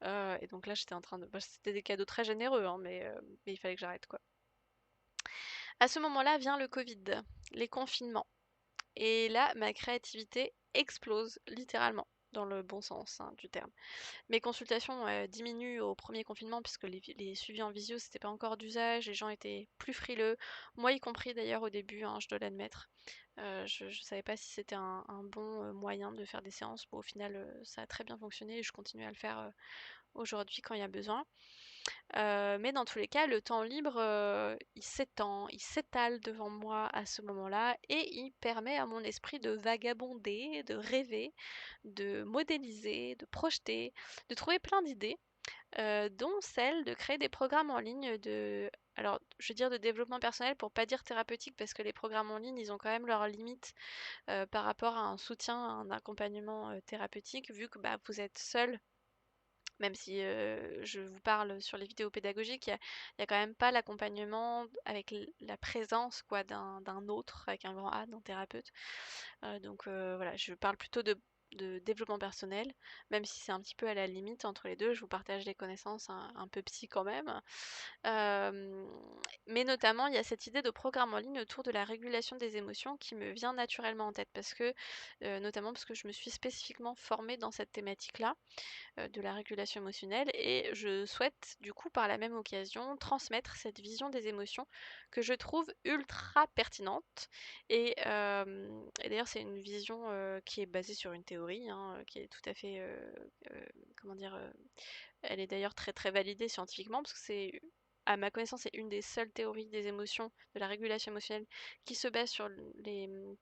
Et donc là, j'étais en train de. Bah, c'était des cadeaux très généreux, hein, mais il fallait que j'arrête quoi. À ce moment-là vient le Covid, les confinements. Et là, ma créativité explose littéralement, dans le bon sens hein, du terme. Mes consultations diminuent au premier confinement puisque les suivis en visio c'était pas encore d'usage, les gens étaient plus frileux, moi y compris d'ailleurs au début, hein, je dois l'admettre. Je savais pas si c'était un bon moyen de faire des séances. Bon, au final, ça a très bien fonctionné et je continue à le faire aujourd'hui quand il y a besoin. Mais dans tous les cas, le temps libre, il s'étend, il s'étale devant moi à ce moment-là et il permet à mon esprit de vagabonder, de rêver, de modéliser, de projeter, de trouver plein d'idées, dont celle de créer des programmes en ligne alors je veux dire de développement personnel pour pas dire thérapeutique parce que les programmes en ligne, ils ont quand même leurs limites, par rapport à un soutien, à un accompagnement, thérapeutique vu que, bah, vous êtes seul Même si je vous parle sur les vidéos pédagogiques, il y a quand même pas l'accompagnement avec la présence quoi, d'un autre, avec un grand A, d'un thérapeute. Donc voilà, je parle plutôt de développement personnel, même si c'est un petit peu à la limite entre les deux, je vous partage des connaissances un peu psy quand même. Euh, mais notamment, il y a cette idée de programme en ligne autour de la régulation des émotions qui me vient naturellement en tête, parce que, notamment parce que je me suis spécifiquement formée dans cette thématique-là de la régulation émotionnelle et je souhaite du coup par la même occasion transmettre cette vision des émotions que je trouve ultra pertinente et d'ailleurs c'est une vision qui est basée sur une théorie hein, qui est tout à fait comment dire elle est d'ailleurs très très validée scientifiquement parce que c'est à ma connaissance, c'est une des seules théories des émotions, de la régulation émotionnelle, qui se base sur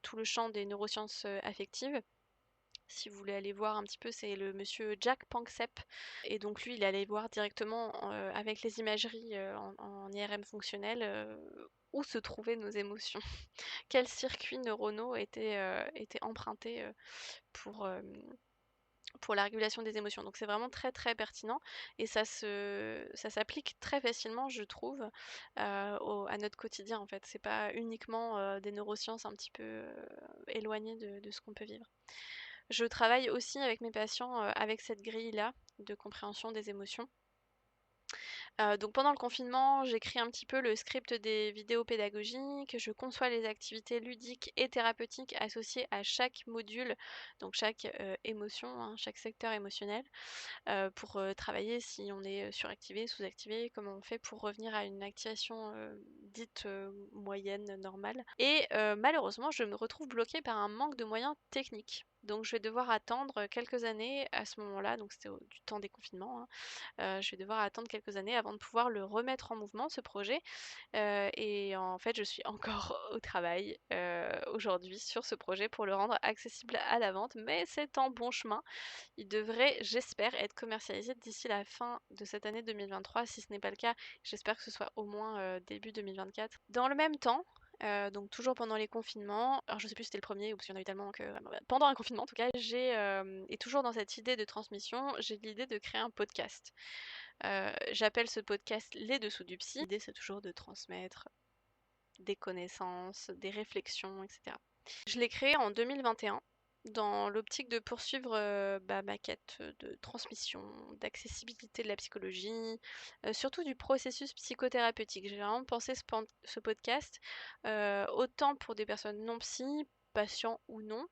tout le champ des neurosciences affectives. Si vous voulez aller voir un petit peu, c'est le monsieur Jack Panksepp. Et donc lui, il allait voir directement avec les imageries en IRM fonctionnel où se trouvaient nos émotions. Quels circuits neuronaux étaient empruntés pour, euh, pour la régulation des émotions. Donc c'est vraiment très très pertinent et ça s'applique très facilement, je trouve, à notre quotidien en fait. C'est pas uniquement des neurosciences un petit peu éloignées de ce qu'on peut vivre. Je travaille aussi avec mes patients avec cette grille-là de compréhension des émotions. Donc pendant le confinement, j'écris un petit peu le script des vidéos pédagogiques, je conçois les activités ludiques et thérapeutiques associées à chaque module, donc chaque émotion, hein, chaque secteur émotionnel, pour travailler si on est suractivé, sous-activé, comment on fait pour revenir à une activation dite moyenne, normale. Et malheureusement, je me retrouve bloquée par un manque de moyens techniques. Donc je vais devoir attendre quelques années à ce moment-là, donc c'était du temps des confinements, hein. Je vais devoir attendre quelques années avant de pouvoir le remettre en mouvement, ce projet. Et en fait, je suis encore au travail aujourd'hui sur ce projet pour le rendre accessible à la vente, mais c'est en bon chemin. Il devrait, j'espère, être commercialisé d'ici la fin de cette année 2023. Si ce n'est pas le cas, j'espère que ce soit au moins début 2024. Dans le même temps, donc toujours pendant les confinements, alors je sais plus si c'était le premier ou parce qu'il y en a eu tellement que pendant un confinement en tout cas, et toujours dans cette idée de transmission, j'ai l'idée de créer un podcast. J'appelle ce podcast Les Dessous du Psy. L'idée c'est toujours de transmettre des connaissances, des réflexions, etc. Je l'ai créé en 2021 dans l'optique de poursuivre ma quête de transmission, d'accessibilité de la psychologie, surtout du processus psychothérapeutique. J'ai vraiment pensé ce podcast autant pour des personnes non psy, patients ou non,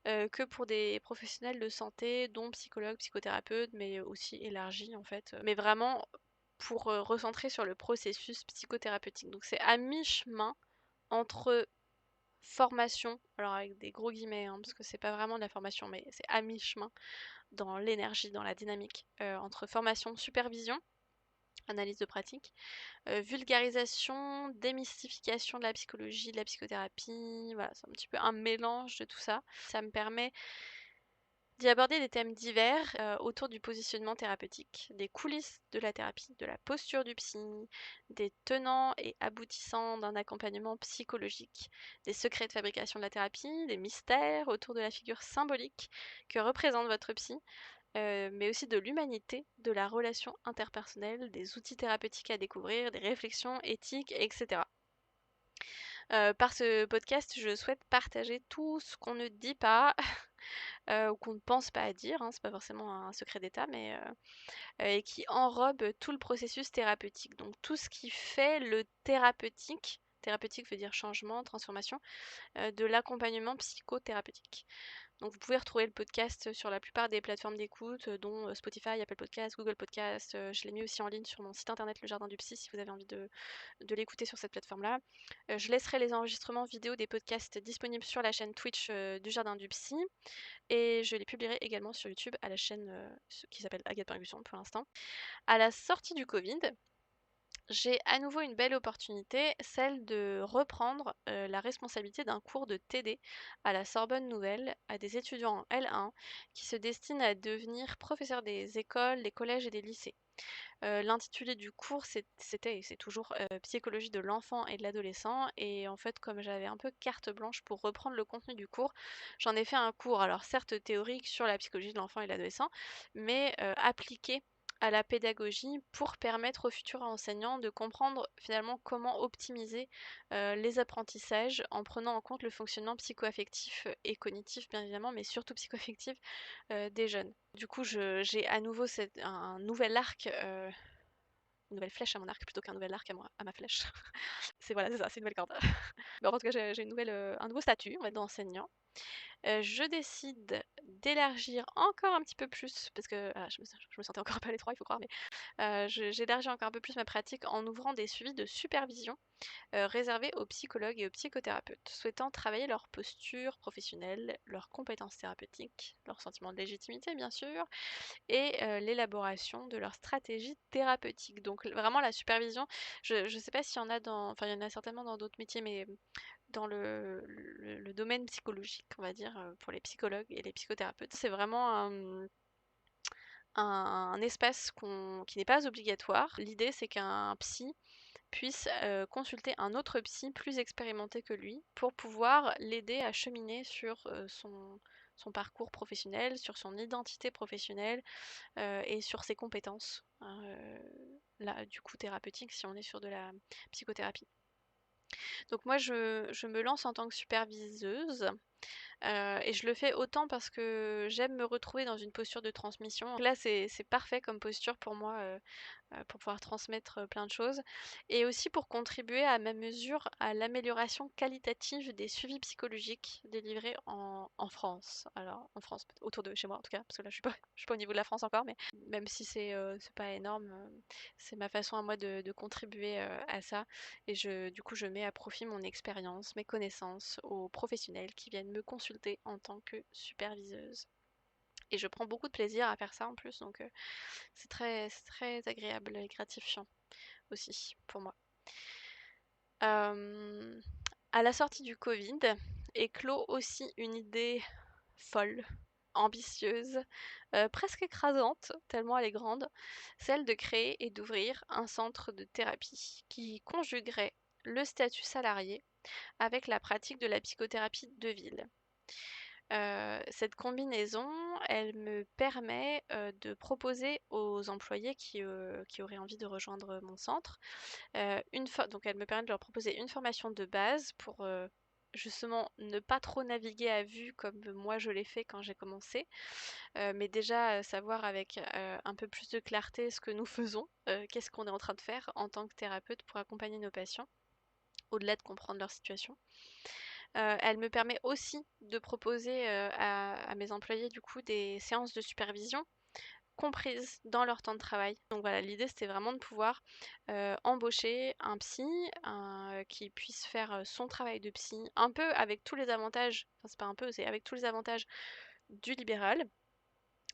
que pour des professionnels de santé, dont psychologues, psychothérapeutes, mais aussi élargis en fait. Mais vraiment pour recentrer sur le processus psychothérapeutique. Donc c'est à mi-chemin entre formation, alors avec des gros guillemets, hein, parce que c'est pas vraiment de la formation, mais c'est à mi-chemin dans l'énergie, dans la dynamique, entre formation, supervision, analyse de pratique, vulgarisation, démystification de la psychologie, de la psychothérapie, voilà, c'est un petit peu un mélange de tout ça. Ça me permet d'y aborder des thèmes divers autour du positionnement thérapeutique, des coulisses de la thérapie, de la posture du psy, des tenants et aboutissants d'un accompagnement psychologique, des secrets de fabrication de la thérapie, des mystères autour de la figure symbolique que représente votre psy, mais aussi de l'humanité, de la relation interpersonnelle, des outils thérapeutiques à découvrir, des réflexions éthiques, etc. Par ce podcast, je souhaite partager tout ce qu'on ne dit pas ou qu'on ne pense pas à dire, hein, c'est pas forcément un secret d'État, mais et qui enrobe tout le processus thérapeutique. Donc tout ce qui fait le thérapeutique, thérapeutique veut dire changement, transformation, de l'accompagnement psychothérapeutique. Donc vous pouvez retrouver le podcast sur la plupart des plateformes d'écoute, dont Spotify, Apple Podcast, Google Podcast. Je l'ai mis aussi en ligne sur mon site internet Le Jardin du Psy si vous avez envie de l'écouter sur cette plateforme-là. Je laisserai les enregistrements vidéo des podcasts disponibles sur la chaîne Twitch du Jardin du Psy. Et je les publierai également sur YouTube à la chaîne qui s'appelle Agathe Pergusson pour l'instant. À la sortie du Covid, j'ai à nouveau une belle opportunité, celle de reprendre la responsabilité d'un cours de TD à la Sorbonne Nouvelle à des étudiants en L1 qui se destinent à devenir professeurs des écoles, des collèges et des lycées. L'intitulé du cours, c'était et c'est toujours psychologie de l'enfant et de l'adolescent. Et en fait, comme j'avais un peu carte blanche pour reprendre le contenu du cours, j'en ai fait un cours, alors certes théorique sur la psychologie de l'enfant et de l'adolescent, mais appliqué à la pédagogie pour permettre aux futurs enseignants de comprendre finalement comment optimiser les apprentissages en prenant en compte le fonctionnement psycho-affectif et cognitif bien évidemment, mais surtout psycho-affectif des jeunes. Du coup, j'ai à nouveau un nouvel arc, une nouvelle flèche à mon arc plutôt qu'un nouvel arc à ma flèche. C'est voilà, c'est ça, c'est une nouvelle corde. Mais en tout cas, j'ai un nouveau statut, on va dire, d'enseignant. Je décide d'élargir encore un petit peu plus, parce que je me sentais encore un peu à l'étroit, il faut croire, mais j'élargis encore un peu plus ma pratique en ouvrant des suivis de supervision réservés aux psychologues et aux psychothérapeutes souhaitant travailler leur posture professionnelle, leurs compétences thérapeutiques, leur sentiment de légitimité bien sûr, et l'élaboration de leur stratégie thérapeutique. Donc vraiment la supervision, je ne sais pas s'il y en a enfin il y en a certainement dans d'autres métiers, mais dans le domaine psychologique, on va dire, pour les psychologues et les psychothérapeutes, c'est vraiment un espace qui n'est pas obligatoire. L'idée, c'est qu'un psy puisse consulter un autre psy plus expérimenté que lui pour pouvoir l'aider à cheminer sur son parcours professionnel, sur son identité professionnelle et sur ses compétences, là, du coup thérapeutiques si on est sur de la psychothérapie. Donc moi je me lance en tant que superviseuse et je le fais autant parce que j'aime me retrouver dans une posture de transmission. Là c'est parfait comme posture pour moi pour pouvoir transmettre plein de choses et aussi pour contribuer à ma mesure à l'amélioration qualitative des suivis psychologiques délivrés en France. Alors en France, autour de chez moi en tout cas, parce que là je suis pas au niveau de la France encore, mais même si c'est pas énorme, c'est ma façon à moi de contribuer à ça et du coup je mets à profit mon expérience, mes connaissances aux professionnels qui viennent me consulter en tant que superviseuse. Et je prends beaucoup de plaisir à faire ça en plus, donc c'est très agréable et gratifiant aussi pour moi. À la sortie du Covid, éclot aussi une idée folle, ambitieuse, presque écrasante, tellement elle est grande, celle de créer et d'ouvrir un centre de thérapie qui conjuguerait le statut salarié avec la pratique de la psychothérapie de ville. Cette combinaison, elle me permet de proposer aux employés qui auraient envie de rejoindre mon centre, donc elle me permet de leur proposer une formation de base pour justement ne pas trop naviguer à vue comme moi je l'ai fait quand j'ai commencé, mais déjà savoir avec un peu plus de clarté ce que nous faisons, qu'est-ce qu'on est en train de faire en tant que thérapeute pour accompagner nos patients, au-delà de comprendre leur situation. Elle me permet aussi de proposer à mes employés du coup des séances de supervision comprises dans leur temps de travail. Donc voilà, l'idée c'était vraiment de pouvoir embaucher un psy qui puisse faire son travail de psy, un peu avec tous les avantages, enfin c'est pas un peu, c'est avec tous les avantages du libéral,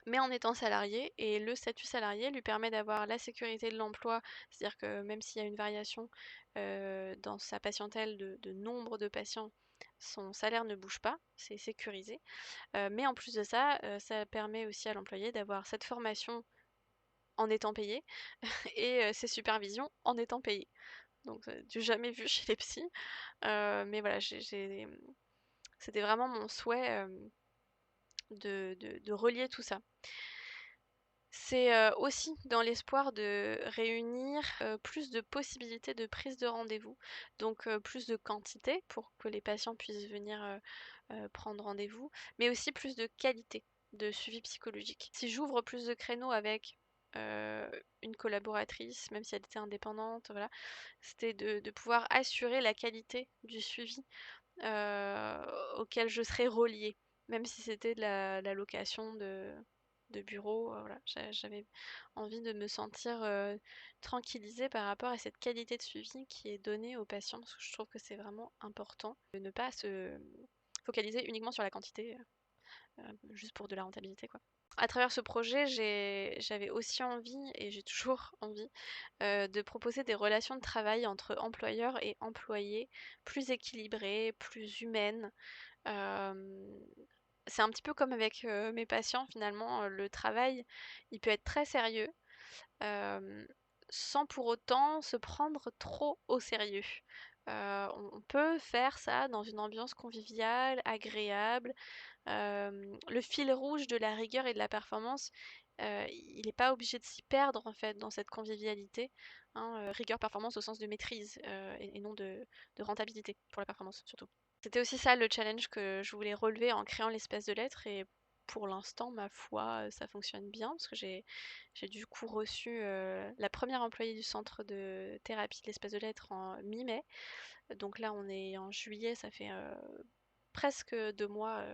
mais en étant salarié, et le statut salarié lui permet d'avoir la sécurité de l'emploi, c'est-à-dire que même s'il y a une variation dans sa patientèle de nombre de patients, son salaire ne bouge pas, c'est sécurisé. Mais en plus de ça, ça permet aussi à l'employé d'avoir cette formation en étant payé et ses supervisions en étant payé. Donc du jamais vu chez les psys. Mais voilà, c'était vraiment mon souhait de relier tout ça. C'est aussi dans l'espoir de réunir plus de possibilités de prise de rendez-vous, donc plus de quantité pour que les patients puissent venir prendre rendez-vous, mais aussi plus de qualité de suivi psychologique. Si j'ouvre plus de créneaux avec euh, une collaboratrice, même si elle était indépendante, voilà, c'était de pouvoir assurer la qualité du suivi auquel je serais reliée, même si c'était de la location de bureau. Voilà. J'avais envie de me sentir tranquillisée par rapport à cette qualité de suivi qui est donnée aux patients, parce que je trouve que c'est vraiment important de ne pas se focaliser uniquement sur la quantité, juste pour de la rentabilité, quoi. À travers ce projet, j'avais aussi envie, et j'ai toujours envie, de proposer des relations de travail entre employeurs et employés plus équilibrées, plus humaines. C'est un petit peu comme avec mes patients finalement, le travail, il peut être très sérieux, euh, sans pour autant se prendre trop au sérieux. On peut faire ça dans une ambiance conviviale, agréable. Le fil rouge de la rigueur et de la performance, il n'est pas obligé de s'y perdre en fait dans cette convivialité, hein, rigueur performance au sens de maîtrise et non de rentabilité pour la performance surtout. C'était aussi ça le challenge que je voulais relever en créant l'espèce de lettres et pour l'instant, ma foi, ça fonctionne bien parce que j'ai du coup reçu la première employée du centre de thérapie de l'espèce de lettres en mi-mai. Donc là, on est en juillet, ça fait presque 2 mois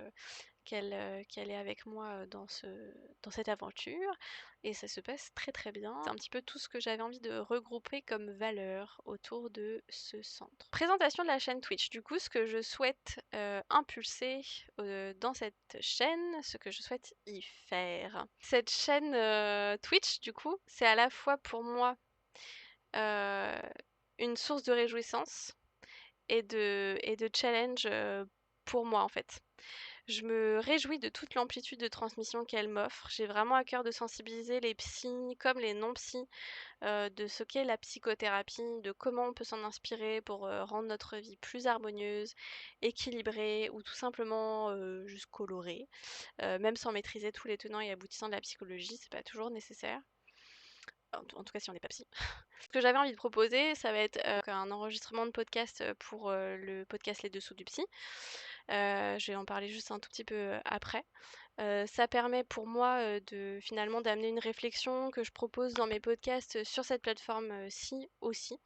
qu'elle est avec moi dans cette aventure et ça se passe très très bien. C'est un petit peu tout ce que j'avais envie de regrouper comme valeur autour de ce centre. Présentation de la chaîne Twitch. Du coup, ce que je souhaite impulser dans cette chaîne, ce que je souhaite y faire. Cette chaîne Twitch, du coup, c'est à la fois pour moi une source de réjouissance et de challenge pour moi en fait. Je me réjouis de toute l'amplitude de transmission qu'elle m'offre. J'ai vraiment à cœur de sensibiliser les psys comme les non-psys de ce qu'est la psychothérapie, de comment on peut s'en inspirer pour rendre notre vie plus harmonieuse, équilibrée ou tout simplement juste colorée. Même sans maîtriser tous les tenants et aboutissants de la psychologie, c'est pas toujours nécessaire. En tout cas, si on n'est pas psy. Ce que j'avais envie de proposer, ça va être un enregistrement de podcast pour le podcast Les Dessous du Psy. Je vais en parler juste un tout petit peu après. Ça permet pour moi finalement d'amener une réflexion que je propose dans mes podcasts sur cette plateforme-ci aussi,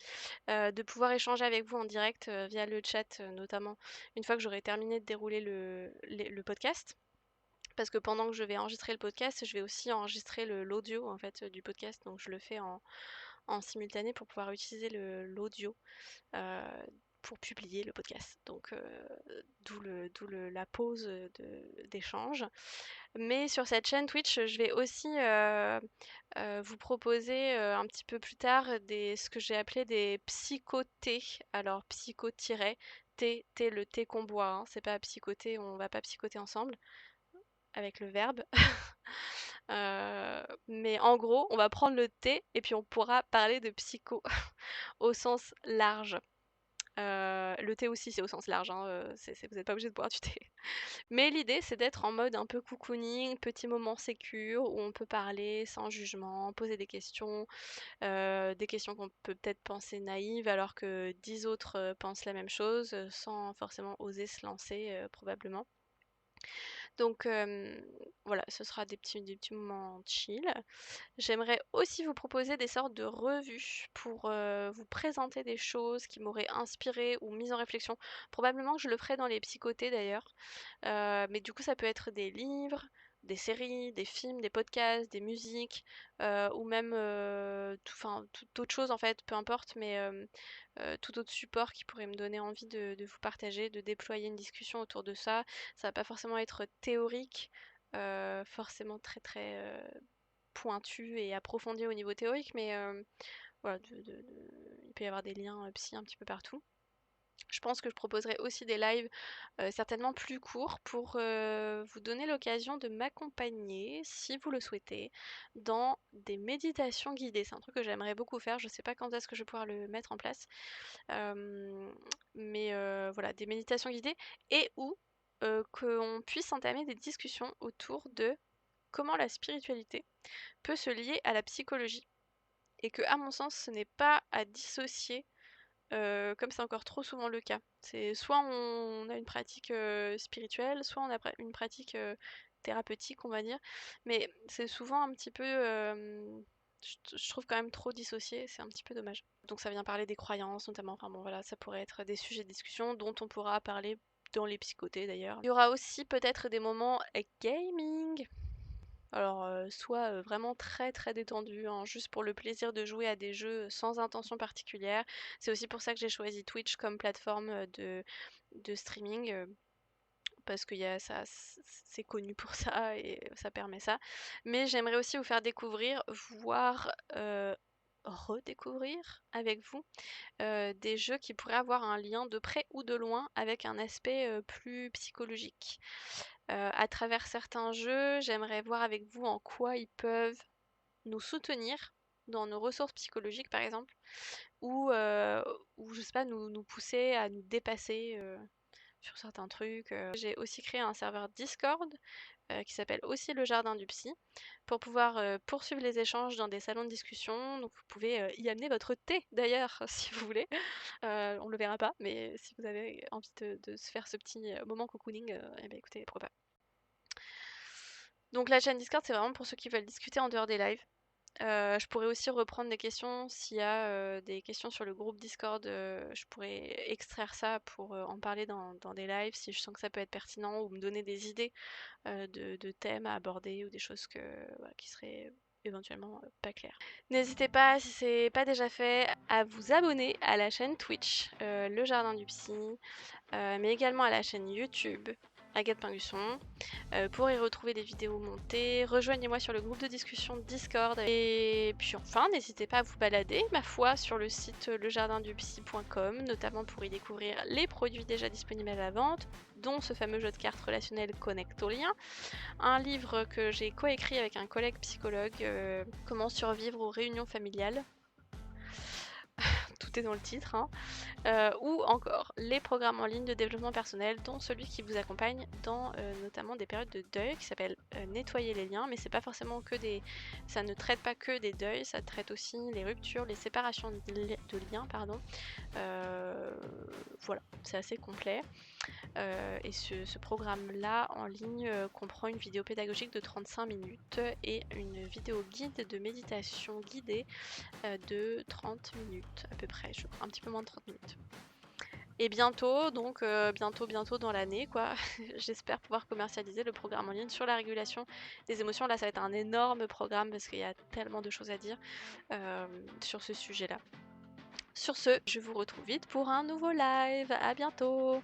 de pouvoir échanger avec vous en direct via le chat notamment une fois que j'aurai terminé de dérouler le podcast. Parce que pendant que je vais enregistrer le podcast, je vais aussi enregistrer l'audio en fait du podcast, donc je le fais en simultané pour pouvoir utiliser l'audio euh, pour publier le podcast. Donc la pause d'échange. Mais sur cette chaîne Twitch, je vais aussi vous proposer un petit peu plus tard ce que j'ai appelé des psychotés. Alors psycho-T, le thé qu'on boit, hein. C'est pas psychoter, on va pas psychoter ensemble avec le verbe. Mais en gros, on va prendre le thé et puis on pourra parler de psycho au sens large. Le thé aussi, c'est au sens large, hein, vous n'êtes pas obligé de boire du thé. Mais l'idée, c'est d'être en mode un peu cocooning, petit moment sécure, où on peut parler sans jugement, poser des questions qu'on peut peut-être penser naïves, alors que 10 autres pensent la même chose, sans forcément oser se lancer, probablement. Donc voilà, ce sera des petits moments chill. J'aimerais aussi vous proposer des sortes de revues pour vous présenter des choses qui m'auraient inspiré ou mise en réflexion. Probablement que je le ferai dans les psychotés d'ailleurs. Mais du coup, ça peut être des livres, des séries, des films, des podcasts, des musiques, ou même toute autre chose en fait, peu importe, mais tout autre support qui pourrait me donner envie de vous partager, de déployer une discussion autour de ça. Ça va pas forcément être théorique, forcément très très pointu et approfondi au niveau théorique, mais voilà, il peut y avoir des liens psy un petit peu partout. Je pense que je proposerai aussi des lives certainement plus courts pour vous donner l'occasion de m'accompagner, si vous le souhaitez, dans des méditations guidées. C'est un truc que j'aimerais beaucoup faire. Je ne sais pas quand est-ce que je vais pouvoir le mettre en place. Mais voilà, des méditations guidées et où qu'on puisse entamer des discussions autour de comment la spiritualité peut se lier à la psychologie. Et que, à mon sens, ce n'est pas à dissocier comme c'est encore trop souvent le cas. C'est soit on a une pratique spirituelle, soit on a une pratique thérapeutique, on va dire. Mais c'est souvent un petit peu, je trouve quand même trop dissocié, c'est un petit peu dommage. Donc ça vient parler des croyances notamment, enfin bon voilà, ça pourrait être des sujets de discussion dont on pourra parler dans les psychotés d'ailleurs. Il y aura aussi peut-être des moments gaming. Alors, soit vraiment très très détendu, hein, juste pour le plaisir de jouer à des jeux sans intention particulière. C'est aussi pour ça que j'ai choisi Twitch comme plateforme de streaming, parce que c'est connu pour ça et ça permet ça. Mais j'aimerais aussi vous faire découvrir, voire redécouvrir avec vous des jeux qui pourraient avoir un lien de près ou de loin avec un aspect plus psychologique. À travers certains jeux, j'aimerais voir avec vous en quoi ils peuvent nous soutenir dans nos ressources psychologiques par exemple, ou je sais pas, nous pousser à nous dépasser sur certains trucs. J'ai aussi créé un serveur Discord qui s'appelle aussi le Jardin du Psy, pour pouvoir poursuivre les échanges dans des salons de discussion. Donc vous pouvez y amener votre thé d'ailleurs, si vous voulez. On le verra pas, mais si vous avez envie de se faire ce petit moment cocooning, eh ben écoutez, pourquoi pas. Donc la chaîne Discord, c'est vraiment pour ceux qui veulent discuter en dehors des lives. Je pourrais aussi reprendre des questions s'il y a des questions sur le groupe Discord. Je pourrais extraire ça pour en parler dans des lives si je sens que ça peut être pertinent, ou me donner des idées de thèmes à aborder, ou des choses voilà, qui seraient éventuellement pas claires. N'hésitez pas, si c'est pas déjà fait, à vous abonner à la chaîne Twitch, Le Jardin du Psy, mais également à la chaîne YouTube, Agathe Pinguisson, pour y retrouver des vidéos montées. Rejoignez-moi sur le groupe de discussion Discord. Et puis enfin, n'hésitez pas à vous balader, ma foi, sur le site lejardindupsy.com, notamment pour y découvrir les produits déjà disponibles à la vente, dont ce fameux jeu de cartes relationnel Connectolien, un livre que j'ai coécrit avec un collègue psychologue, Comment survivre aux réunions familiales. Tout est dans le titre, hein. Ou encore les programmes en ligne de développement personnel, dont celui qui vous accompagne dans notamment des périodes de deuil, qui s'appelle Nettoyer les liens, mais c'est pas forcément que ça ne traite pas que des deuils, ça traite aussi les ruptures, les séparations de liens, pardon. Voilà, c'est assez complet. Et ce programme-là en ligne comprend une vidéo pédagogique de 35 minutes et une vidéo guide de méditation guidée de 30 minutes à peu près, un petit peu moins de 30 minutes. Et bientôt, donc bientôt dans l'année, quoi, j'espère pouvoir commercialiser le programme en ligne sur la régulation des émotions. Là, ça va être un énorme programme parce qu'il y a tellement de choses à dire sur ce sujet-là. Sur ce, je vous retrouve vite pour un nouveau live. À bientôt!